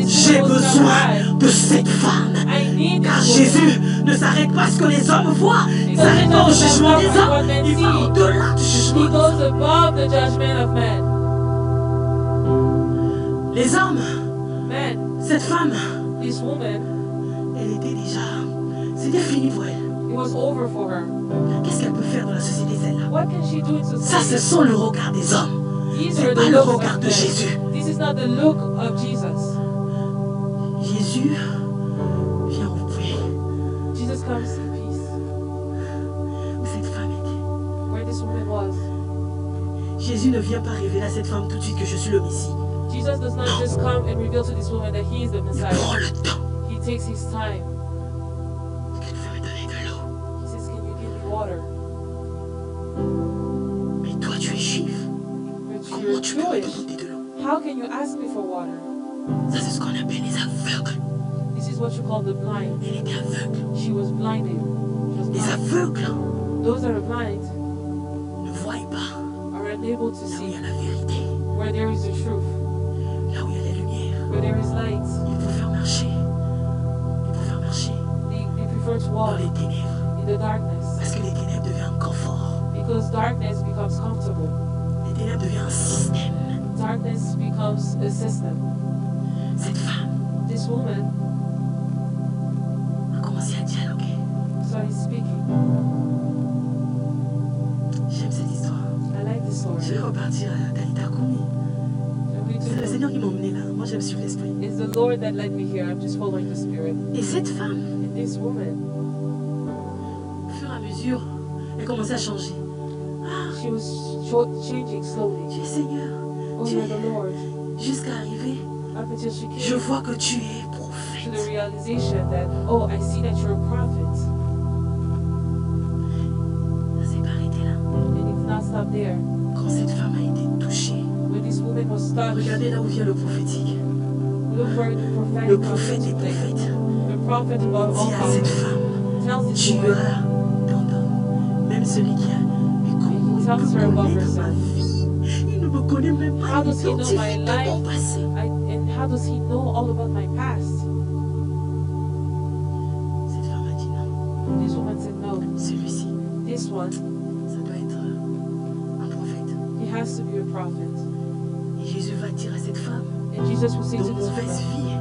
S1: J'ai besoin de cette femme. Car Jésus ne s'arrête pas à ce que les hommes voient. Il ne s'arrête pas au jugement des hommes. Il va au-delà du
S2: He
S1: jugement des
S2: goes
S1: hommes.
S2: above the judgment of men.
S1: Les hommes,
S2: Men,
S1: cette femme,
S2: this woman,
S1: elle était déjà... C'était fini pour elle.
S2: it was over for her.
S1: Qu'est-ce qu'elle peut faire dans la société, celle-là?
S2: What can she do in
S1: Ça,
S2: society?
S1: ce sont le regard des hommes.
S2: These
S1: C'est
S2: are
S1: pas
S2: the
S1: le
S2: looks
S1: regard
S2: of
S1: de
S2: men.
S1: Jésus.
S2: This is not the look of Jesus.
S1: Jésus vient au puits
S2: Jesus comes in peace.
S1: où cette femme était.
S2: Where this woman was.
S1: Jésus ne vient pas révéler à cette femme tout de suite que je suis le Messie.
S2: Jesus does not just come and reveal to this woman that he is the
S1: Il
S2: Messiah.
S1: prend le temps.
S2: He takes his time.
S1: Que tu veux me donner de l'eau.
S2: He says, can you give me water?
S1: Mais toi, tu es juif.
S2: But
S1: Comment
S2: you're
S1: tu peux me
S2: Jewish.
S1: demander de l'eau?
S2: How can you ask me for water?
S1: Ça, c'est ce qu'on appelle les aveugles.
S2: This is what you call the blind.
S1: Elle était aveugle.
S2: She was blinded.
S1: aveugles
S2: Those that are blind
S1: ne voient pas
S2: are unable to
S1: là où il y
S2: see
S1: a la vérité,
S2: where there is the truth,
S1: là où il y a la lumière.
S2: where there is light.
S1: Ils préfèrent marcher. Ils préfèrent marcher
S2: They prefer to
S1: dans
S2: walk
S1: les ténèbres
S2: in the darkness
S1: parce que les ténèbres deviennent un confort.
S2: because darkness becomes comfortable.
S1: Les ténèbres deviennent un système.
S2: Darkness becomes a system.
S1: Cette femme
S2: This woman
S1: a commencé à dialoguer.
S2: started speaking.
S1: J'aime cette histoire.
S2: I like this story.
S1: Je vais repartir à Talita Kumi.
S2: I'm going
S1: C'est le
S2: to-
S1: Seigneur qui m'a emmené là. Moi, j'aime suivre l'esprit.
S2: It's the Lord that led me here. I'm just following the Spirit.
S1: Et cette femme,
S2: And this woman,
S1: au fur et à mesure, elle commençait à changer.
S2: she was changing slowly.
S1: Tu es Seigneur.
S2: Oh,
S1: Tu
S2: you're the
S1: es
S2: Lord.
S1: jusqu'à arriver.
S2: Up until she
S1: Je
S2: came
S1: vois que tu es
S2: to the
S1: prophète.
S2: realization that, oh, I see that you're a prophet.
S1: Ça s'est pas arrêté là.
S2: And it's not stopped there.
S1: Quand cette femme a été touchée,
S2: When this woman was touched,
S1: regardez là où vient le prophétique.
S2: look where the prophetic
S1: Le
S2: comes
S1: prophète
S2: into
S1: des
S2: play.
S1: prophètes
S2: The prophet above all
S1: dit à cette
S2: prophets
S1: femme,
S2: tells this
S1: tu
S2: woman,
S1: auras tantôt. Même celui qui a
S2: He tells her about
S1: connaître ma
S2: herself.
S1: vie. Il ne me connaît même pas.
S2: How
S1: Il
S2: does he know my
S1: identifie de
S2: life?
S1: mon passé.
S2: And how does he know all about my past?
S1: Cette femme a dit non.
S2: This woman said, no,
S1: Celui-ci,
S2: this one,
S1: ça doit être un prophète.
S2: he has to be a prophet.
S1: Et Jésus va dire à cette femme,
S2: And Jesus will say
S1: de
S2: to this
S1: mauvaise
S2: woman
S1: vie,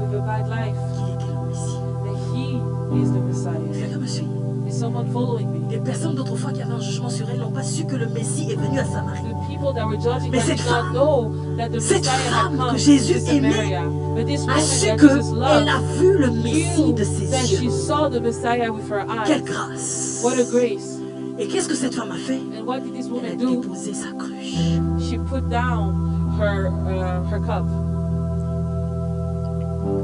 S2: with a bad life
S1: qu'il était le Messie.
S2: that he is the Messiah.
S1: Quelqu'un me suit.
S2: Is someone following me?
S1: Les personnes d'autrefois qui avaient un jugement sur elle n'ont pas su que le Messie est venu à Samarie.
S2: The people that were judging
S1: Mais
S2: her
S1: cette
S2: did
S1: femme-
S2: not know that the
S1: cette
S2: Messiah
S1: femme
S2: had come
S1: que Jésus
S2: to
S1: aimait
S2: Samaria. But this
S1: A
S2: woman
S1: su
S2: that
S1: qu'elle
S2: Jesus loved
S1: a vu le Messie
S2: knew
S1: de ses
S2: that she
S1: yeux.
S2: saw the Messiah with her
S1: Quelle
S2: eyes.
S1: grâce.
S2: What a grace.
S1: Et qu'est-ce que cette femme a fait?
S2: And what did this
S1: Elle a
S2: woman do?
S1: déposé sa cruche.
S2: She put down her cup.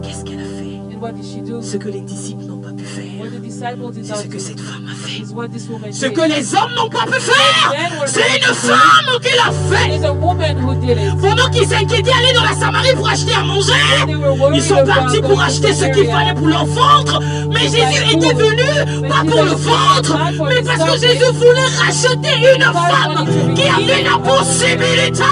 S1: Qu'est-ce qu'elle a fait?
S2: And what did she do?
S1: Ce que les disciples n'ont pas pu faire.
S2: What the disciples did
S1: C'est
S2: not
S1: ce que
S2: do
S1: cette femme a fait.
S2: is what this woman
S1: Ce
S2: did.
S1: que les hommes n'ont pas pu faire, c'est une femme qui l'a
S2: It
S1: fait.
S2: is a woman who did it.
S1: Pendant qu'ils s'inquiétaient d'aller dans la Samarie pour acheter à manger,
S2: They were worried
S1: ils sont
S2: about
S1: partis pour
S2: going to
S1: acheter ce qu'il
S2: Samaria.
S1: fallait pour leur ventre. Mais Jésus était venu, pas pour le ventre, mais parce que Jésus voulait racheter une femme qui avait la possibilité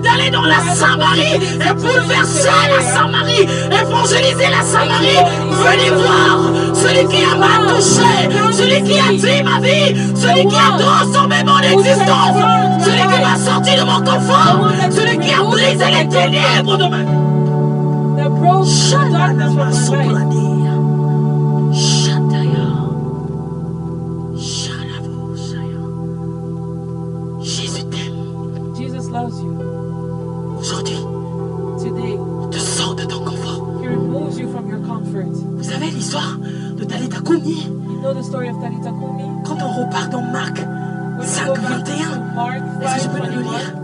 S1: d'aller dans la Samarie et bouleverser la Samarie, évangéliser la Samarie. Venez voir celui qui m'a touché, celui qui a tué ma vie, celui qui a transformé mon existence, celui qui m'a sorti de mon confort, celui qui a brisé les ténèbres de ma vie.
S2: That broke the darkness from my life.
S1: Jésus t'aime.
S2: Jesus loves you.
S1: Aujourd'hui,
S2: Today,
S1: te sors de ton confort.
S2: he removes you from your comfort.
S1: Vous savez l'histoire de Talita Kumi?
S2: You know the story of Talita Kumi?
S1: Quand on repart dans Marc
S2: When we
S1: 5,
S2: go back
S1: 21,
S2: to Mark
S1: est-ce que je peux le
S2: 5:21,
S1: lire?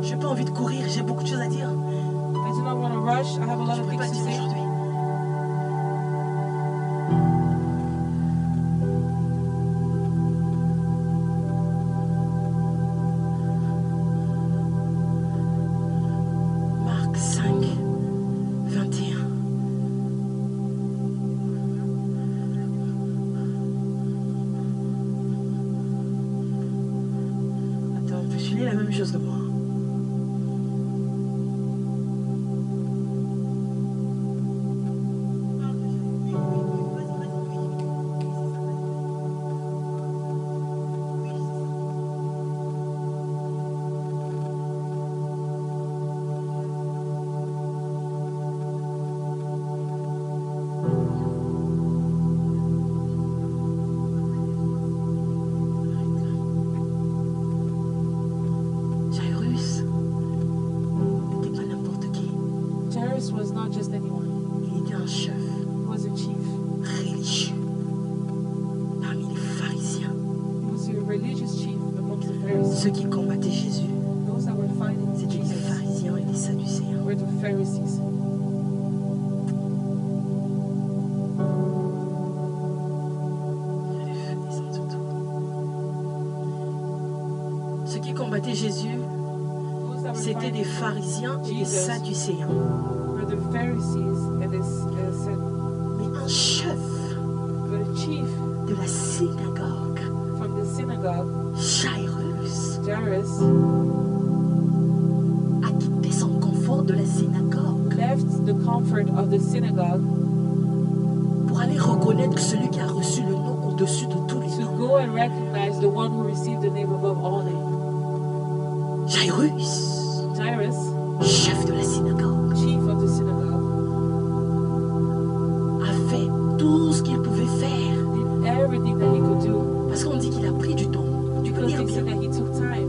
S1: J'ai pas envie de courir, j'ai beaucoup de choses à dire.
S2: I do not want to rush. I have a lot
S1: Je
S2: of
S1: ne peux pas
S2: things to
S1: dire
S2: say.
S1: aujourd'hui. Marc 5, 21. Attends, tu lis la même chose que moi. Jairus n'était pas n'importe qui.
S2: Jairus was not just anyone.
S1: Il était un chef
S2: He was a chief.
S1: religieux parmi les pharisiens,
S2: He was a religious chief amongst the Pharisees.
S1: ceux qui combattaient Jésus.
S2: Those that were fighting
S1: C'était les
S2: Jesus
S1: pharisiens et les sadducéens.
S2: were the Pharisees.
S1: Le feu descend sur toi. Ceux qui combattaient Jésus,
S2: Those that were
S1: c'était des
S2: fighting
S1: pharisiens et des
S2: Jesus.
S1: sadducéens.
S2: were the Pharisees and the
S1: Mais un chef
S2: but a chief
S1: de de la synagogue,
S2: from the synagogue,
S1: Jairus
S2: Jairus
S1: a quitté son confort de la synagogue
S2: left the comfort of the synagogue
S1: pour aller reconnaître celui qui a reçu le nom au-dessus de tous les
S2: to
S1: noms.
S2: go and recognize the one who received the name above all names. Jairus,
S1: chef de la synagogue,
S2: chief of the synagogue,
S1: a fait tout ce qu'il pouvait faire.
S2: did everything that he could do
S1: Parce qu'on dit qu'il a pris du temps. Tu peux
S2: because
S1: lire
S2: they said
S1: bien.
S2: that he took time.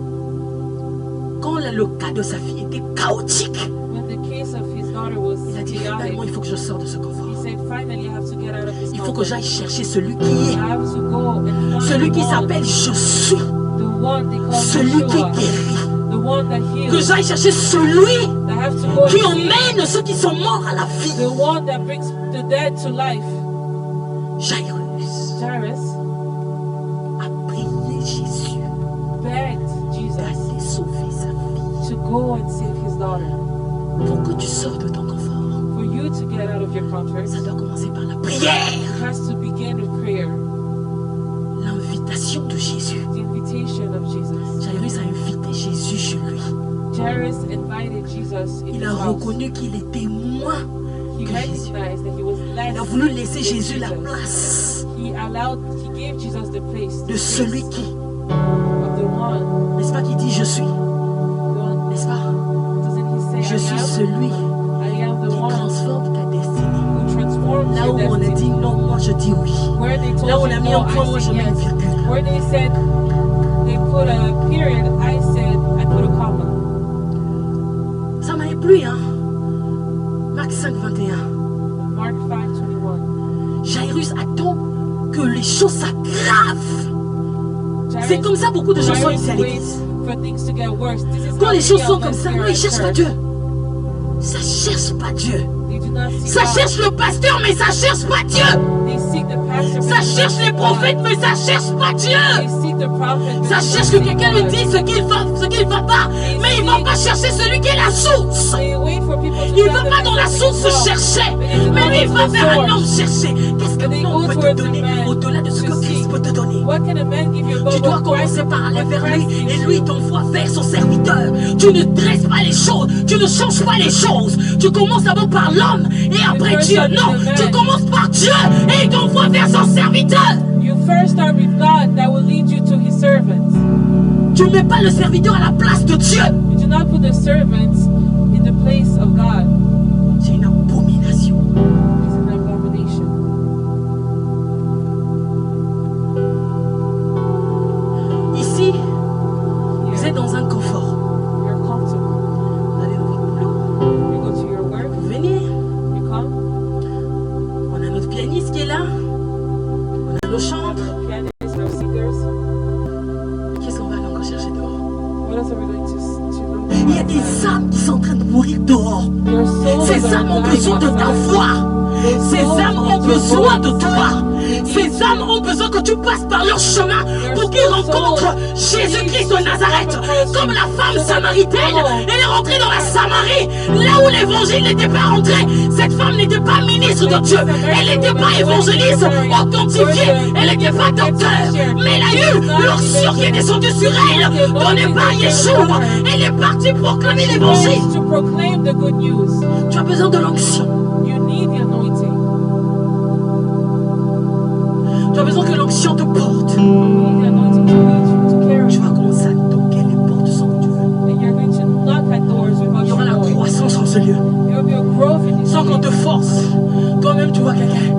S1: Quand le cas de sa fille était chaotique,
S2: When the case of his daughter was
S1: il a dit
S2: chaotic,
S1: finalement il faut que je sorte de ce confort.
S2: he said, finally, I have to get out of this
S1: Il faut que
S2: comfort.
S1: j'aille chercher celui qui
S2: I
S1: est,
S2: have to go and find
S1: celui qui
S2: the one,
S1: s'appelle Je suis,
S2: the one they call
S1: celui qui
S2: Yeshua,
S1: guérit.
S2: the one that
S1: Que
S2: heals.
S1: j'aille chercher celui
S2: I have to go
S1: qui
S2: and see
S1: emmène ceux qui sont morts à la vie.
S2: the one that brings the dead to life.
S1: Jairus
S2: Jairus
S1: a prié Jésus
S2: begged Jesus
S1: d'aller sauver sa fille.
S2: to go and save his daughter.
S1: Pour que tu sors de ton confort,
S2: For you to get out of your comfort,
S1: ça doit commencer par la
S2: it
S1: prière.
S2: has to begin with prayer,
S1: L'invitation de Jésus.
S2: the invitation of Jesus.
S1: Jairus a invité Jésus chez lui.
S2: Jairus invited Jesus in
S1: Il
S2: his
S1: a
S2: house.
S1: reconnu qu'il était moins.
S2: He recognized that he was less
S1: Il a voulu laisser
S2: than
S1: Jésus la
S2: Jesus.
S1: place
S2: He gave Jesus the place,
S1: de celui qui,
S2: of the one.
S1: n'est-ce pas, qui dit je suis,
S2: The one,
S1: n'est-ce pas?
S2: doesn't he say,
S1: Je suis celui
S2: I am the
S1: qui
S2: one
S1: transforme ta destinée.
S2: who transforms
S1: Là
S2: your
S1: où on a
S2: destiny.
S1: dit non, moi je dis oui.
S2: Where they told
S1: Là où on
S2: you
S1: a mis
S2: no,
S1: un point, moi
S2: I
S1: je
S2: say
S1: mets une
S2: yes.
S1: virgule.
S2: Where they said they put a period, I said I put a comma.
S1: Ça m'a plu, hein? Marc 5, 21.
S2: Mark 5:21.
S1: Jairus attend que les choses s'aggravent.
S2: Jairus-
S1: C'est comme ça beaucoup de gens sont
S2: Jairus
S1: ici à
S2: waits
S1: l'église.
S2: for things to get worse. This is
S1: Quand
S2: how
S1: les choses
S2: many
S1: sont
S2: of
S1: comme
S2: us
S1: ça,
S2: here
S1: non,
S2: at
S1: ils cherchent pas
S2: church.
S1: Dieu. Ça cherche pas Dieu.
S2: They do not seek
S1: Ça
S2: God.
S1: cherche le pasteur, mais ça cherche pas Dieu.
S2: They seek the pastor, but
S1: Ça
S2: they
S1: cherche
S2: don't
S1: les
S2: seek
S1: prophètes,
S2: God.
S1: mais ça cherche pas
S2: They
S1: Dieu.
S2: seek the prophet, but
S1: Ça
S2: they
S1: cherche
S2: don't
S1: que
S2: seek
S1: quelqu'un lui
S2: God.
S1: dise ce qu'il va pas. Mais ils vont pas chercher celui qui est la source.
S2: They wait for people to
S1: Il
S2: tell
S1: va
S2: them
S1: pas dans la
S2: something
S1: source
S2: is wrong.
S1: chercher.
S2: But they do
S1: Mais
S2: not
S1: lui, il
S2: go
S1: va
S2: to the
S1: vers un homme
S2: source.
S1: chercher. Qu'est-ce
S2: But they
S1: qu'un
S2: go
S1: homme peut te
S2: towards
S1: donner
S2: the man
S1: au-delà de ce
S2: to
S1: que Christ
S2: seek.
S1: peut te donner?
S2: What can a man give you above
S1: Tu dois
S2: what Christ-
S1: commencer par aller
S2: what
S1: vers
S2: Christ
S1: lui
S2: gives
S1: et
S2: you?
S1: lui t'envoie vers son serviteur. Tu ne dresses pas les choses, tu ne changes pas les choses. Tu commences d'abord par l'homme et après
S2: first
S1: Dieu.
S2: start with
S1: Non,
S2: the man.
S1: tu commences par Dieu et il t'envoie vers son serviteur.
S2: You first start with God that will lead you to his servants.
S1: Tu ne mets pas le serviteur à la place de Dieu.
S2: You do not put the servants in the place of God.
S1: C'est une abomination.
S2: It's an abomination.
S1: Ici, vous
S2: Here,
S1: êtes dans un confort.
S2: you're comfortable.
S1: Vous allez dans votre boulot,
S2: You go to your work,
S1: vous venez.
S2: you come,
S1: On a notre pianiste qui est là. On a nos chambres.
S2: our pianists, our singers.
S1: Qu'est-ce qu'on va aller encore chercher dehors?
S2: What else are we going to
S1: Il y a
S2: look
S1: des âmes qui sont en train de mourir dehors.
S2: Your souls
S1: Ces
S2: are
S1: âmes ont
S2: dying
S1: besoin de ta
S2: outside.
S1: voix.
S2: Their
S1: Ces
S2: souls
S1: âmes ont
S2: need your
S1: besoin de
S2: voice.
S1: toi. Ces âmes ont besoin que tu passes par leur chemin pour qu'ils rencontrent Jésus-Christ de Nazareth. Comme la femme samaritaine, elle est rentrée dans la Samarie, là où l'évangile n'était pas rentré. Cette femme n'était pas ministre de Dieu. Elle n'était pas évangéliste authentifiée. Elle n'était pas docteur. Mais elle a eu l'onction qui est descendue sur elle, donnée par Yeshua. Elle est partie proclamer l'évangile.
S2: To proclaim the good news.
S1: Tu as besoin de l'onction.
S2: You need the anointing.
S1: Tu as besoin que l'onction te porte.
S2: You need the anointing to lead you, to carry
S1: Tu
S2: you.
S1: vas commencer à toquer les portes sans que tu veux.
S2: And you're going to knock at doors without
S1: Il y aura la
S2: your door.
S1: croissance en ce lieu.
S2: There will be a growth in this
S1: Sans qu'on te
S2: place.
S1: force. Toi-même, tu vois quelqu'un.